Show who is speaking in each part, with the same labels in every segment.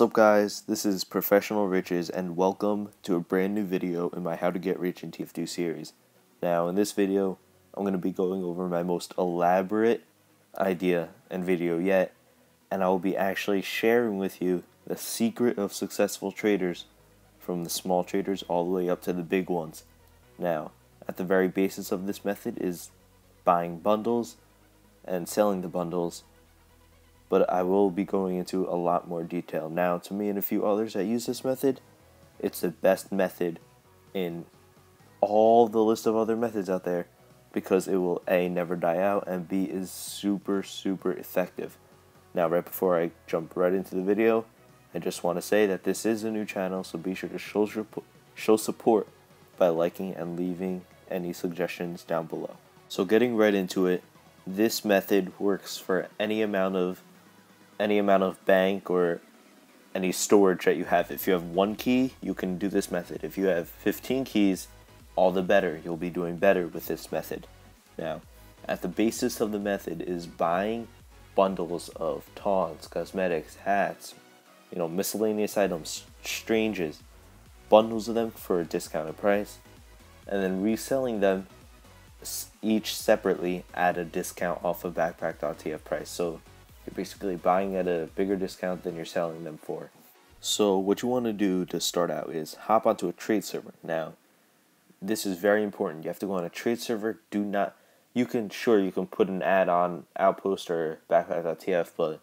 Speaker 1: What's up guys, this is Professional Riches and welcome to a brand new video in my How to Get Rich in TF2 series. Now in this video, I'm going to be going over my most elaborate idea and video yet, and I will be actually sharing with you the secret of successful traders, from the small traders all the way up to the big ones. Now, at the very basis of this method is buying bundles and selling the bundles, but I will be going into a lot more detail. Now, to me and a few others that use this method, it's the best method in all the list of other methods out there because it will A, never die out, and B, is super effective. Now, right before I jump right into the video, I just want to say that this is a new channel, so be sure to show support by liking and leaving any suggestions down below. So getting right into it, this method works for any amount of bank or any storage that you have. If you have 1 key, you can do this method. If you have 15 keys, all the better. You'll be doing better with this method. Now, at the basis of the method is buying bundles of taunts, cosmetics, hats, miscellaneous items, stranges, bundles of them for a discounted price, and then reselling them each separately at a discount off of backpack.tf price. So you're basically buying at a bigger discount than you're selling them for. So what you want to do to start out is hop onto a trade server. Now, this is very important. You have to go on a trade server. You can put an ad on Outpost or backpack.tf, but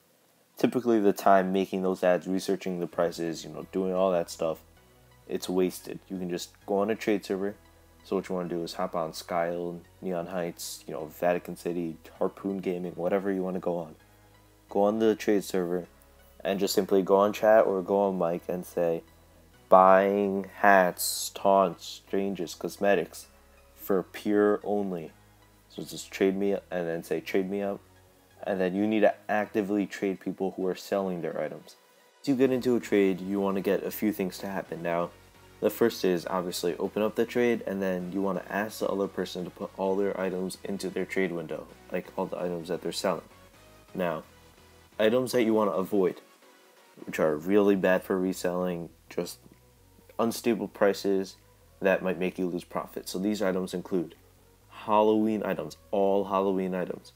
Speaker 1: typically the time making those ads, researching the prices, doing all that stuff, it's wasted. You can just go on a trade server. So what you want to do is hop on Skyle, Neon Heights, Vatican City, Harpoon Gaming, whatever you want to go on. Go on the trade server and just simply go on chat or go on mic and say buying hats, taunts, stranges, cosmetics for pure only. So just trade me up, and then say trade me up, and then you need to actively trade people who are selling their items. As you get into a trade, you want to get a few things to happen. Now, the first is obviously open up the trade, and then you want to ask the other person to put all their items into their trade window, like all the items that they're selling. Now, items that you want to avoid, which are really bad for reselling, just unstable prices that might make you lose profit. So these items include Halloween items, all Halloween items.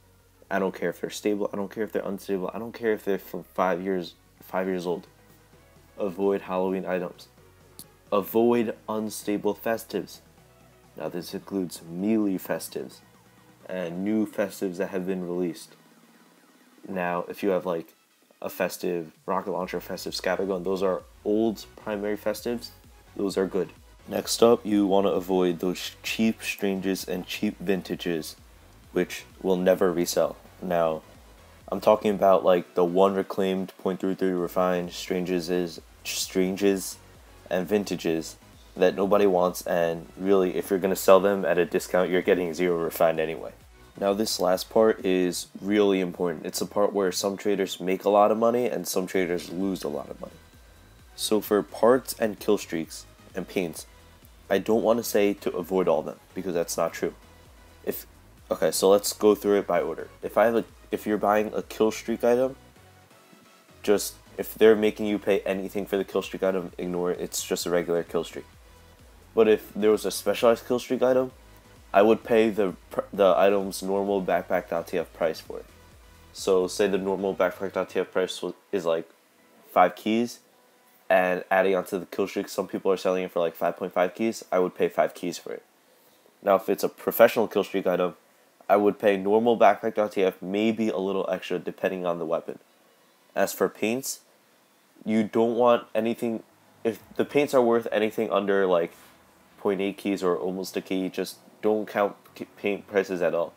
Speaker 1: I don't care if they're stable, I don't care if they're unstable, I don't care if they're from 5 years old. Avoid Halloween items. Avoid unstable festives. Now this includes melee festives and new festives that have been released. Now, if you have like a festive rocket launcher, festive scattergun, those are old primary festives. Those are good. Next up, you want to avoid those cheap stranges and cheap vintages, which will never resell. Now, I'm talking about like the 1 reclaimed, 0.33 refined stranges and vintages that nobody wants, and really, if you're going to sell them at a discount, you're getting 0 refined anyway. Now this last part is really important. It's the part where some traders make a lot of money and some traders lose a lot of money. So for parts and kill streaks and paints, I don't want to say to avoid all of them because that's not true. Okay, so let's go through it by order. If you're buying a kill streak item, if they're making you pay anything for the kill streak item, ignore it. It's just a regular kill streak. But if there was a specialized kill streak item, I would pay the item's normal backpack.tf price for it. So say the normal backpack.tf price is like 5 keys, and adding onto the kill streak, some people are selling it for like 5.5 keys, I would pay 5 keys for it. Now if it's a professional kill streak item, I would pay normal backpack.tf, maybe a little extra depending on the weapon. As for paints, you don't want anything, if the paints are worth anything under like 0.8 keys or almost a key, just don't count paint prices at all.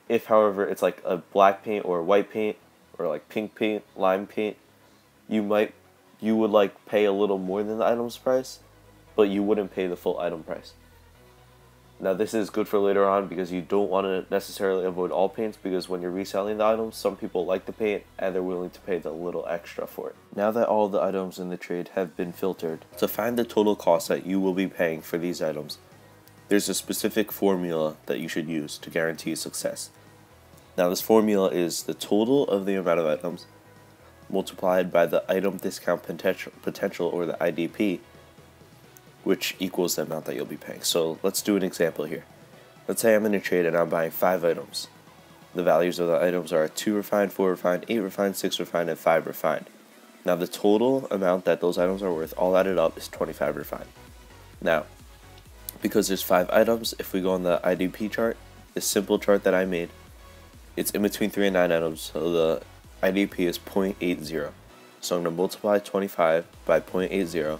Speaker 1: If, however, it's like a black paint or white paint or like pink paint, lime paint, you would like pay a little more than the item's price, but you wouldn't pay the full item price. Now this is good for later on because you don't want to necessarily avoid all paints, because when you're reselling the items, some people like the paint and they're willing to pay the little extra for it. Now that all the items in the trade have been filtered, to find the total cost that you will be paying for these items, there's a specific formula that you should use to guarantee success. Now this formula is the total of the amount of items multiplied by the item discount potential or the IDP, which equals the amount that you'll be paying. So let's do an example here. Let's say I'm in a trade and I'm buying 5 items. The values of the items are 2 refined, 4 refined, 8 refined, 6 refined, and 5 refined. Now the total amount that those items are worth, all added up, is 25 refined. Now, because there's 5 items, if we go on the IDP chart, this simple chart that I made, it's in between 3 and 9 items, so the IDP is 0.80. So I'm going to multiply 25 by 0.80,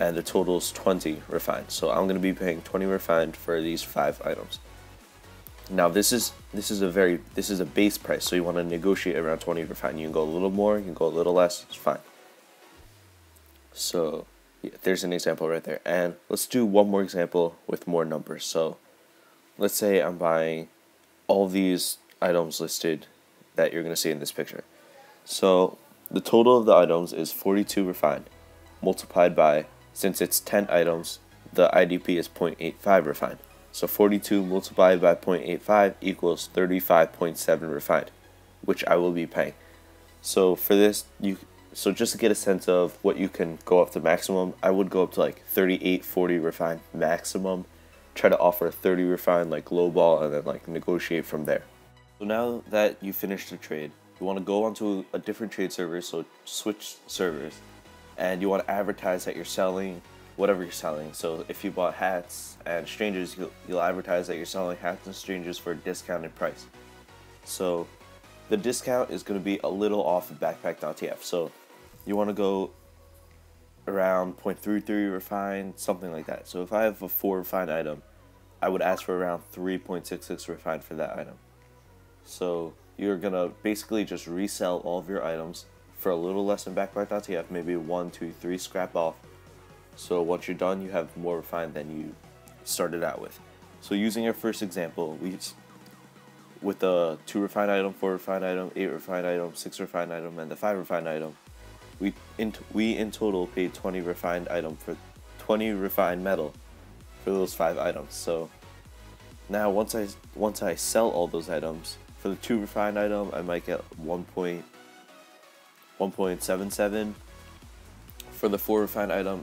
Speaker 1: and the total is 20 refined. So I'm going to be paying 20 refined for these 5 items. Now this is a base price, so you want to negotiate around 20 refined. You can go a little more, you can go a little less, it's fine. So yeah, there's an example right there. And let's do one more example with more numbers. So let's say I'm buying all these items listed that you're going to see in this picture. So the total of the items is 42 refined multiplied by, since it's 10 items, the IDP is 0.85 refined. So 42 multiplied by 0.85 equals 35.7 refined, which I will be paying. So for this, so just to get a sense of what you can go up to maximum, I would go up to like 38, 40 refined maximum. Try to offer 30 refined like low ball, and then like negotiate from there. So now that you finished the trade, you want to go onto a different trade server, so switch servers, and you want to advertise that you're selling whatever you're selling. So if you bought hats and strangers, you'll advertise that you're selling hats and strangers for a discounted price. So the discount is going to be a little off of backpack.tf. So you want to go around 0.33 refined, something like that. So if I have a 4 refined item, I would ask for around 3.66 refined for that item. So you're going to basically just resell all of your items for a little less than backpack.tf, maybe 1, 2, 3 scrap off. So once you're done, you have more refined than you started out with. So using our first example, with the 2 refined item, 4 refined item, 8 refined item, 6 refined item, and the 5 refined item, we in total paid 20 refined item for 20 refined metal for those 5 items. So now once I sell all those items, for the 2 refined item, I might get 1.77. For the 4 refined item,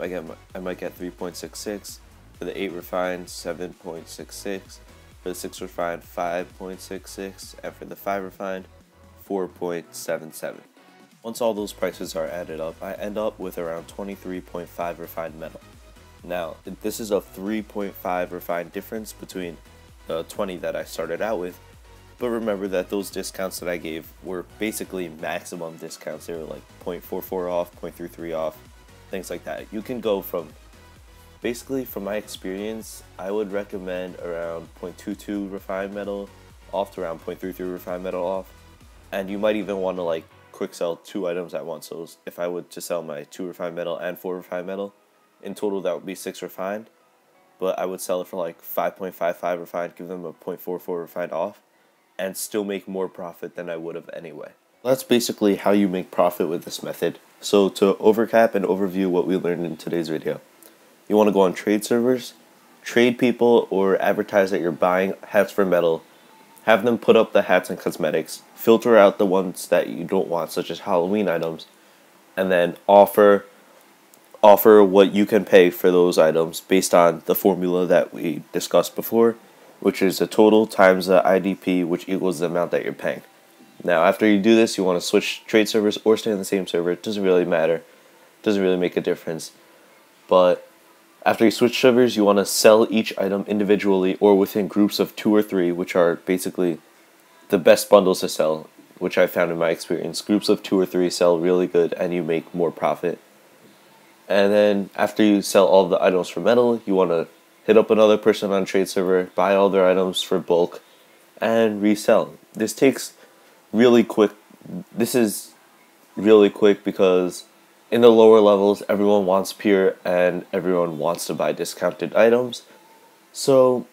Speaker 1: I might get 3.66. For the 8 refined, 7.66. For the 6 refined, 5.66. And for the 5 refined, 4.77. Once all those prices are added up, I end up with around 23.5 refined metal. Now, this is a 3.5 refined difference between the 20 that I started out with, but remember that those discounts that I gave were basically maximum discounts. They were like 0.44 off, 0.33 off, things like that. You can go from, basically from my experience, I would recommend around 0.22 refined metal off to around 0.33 refined metal off. And you might even want to like quick sell 2 items at once. So if I would to sell my 2 refined metal and 4 refined metal, in total that would be 6 refined. But I would sell it for like 5.55 refined, give them a 0.44 refined off, and still make more profit than I would have anyway. That's basically how you make profit with this method. So to overcap and overview what we learned in today's video, you want to go on trade servers, trade people, or advertise that you're buying hats for metal, have them put up the hats and cosmetics, filter out the ones that you don't want, such as Halloween items, and then offer what you can pay for those items based on the formula that we discussed before, which is the total times the IDP, which equals the amount that you're paying. Now, after you do this, you want to switch trade servers or stay in the same server. It doesn't really matter. It doesn't really make a difference. But after you switch servers, you want to sell each item individually or within groups of 2 or 3, which are basically the best bundles to sell, which I found in my experience. Groups of 2 or 3 sell really good and you make more profit. And then after you sell all of the items for metal, you want to hit up another person on a trade server, buy all their items for bulk, and resell. This is really quick because in the lower levels, everyone wants pure and everyone wants to buy discounted items. So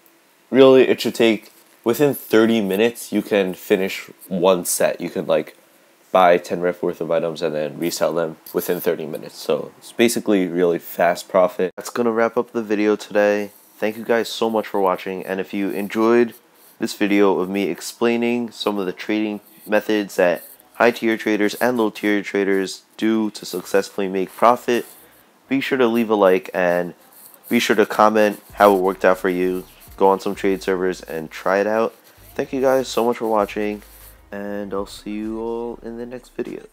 Speaker 1: really, it should take, within 30 minutes, you can finish one set. You can like buy 10 ref worth of items and then resell them within 30 minutes. So it's basically really fast profit. That's gonna wrap up the video today. Thank you guys so much for watching, and if you enjoyed this video of me explaining some of the trading methods that high tier traders and low tier traders do to successfully make profit. Be sure to leave a like and be sure to comment how it worked out for you. Go on some trade servers and try it out. Thank you guys so much for watching, and I'll see you all in the next video.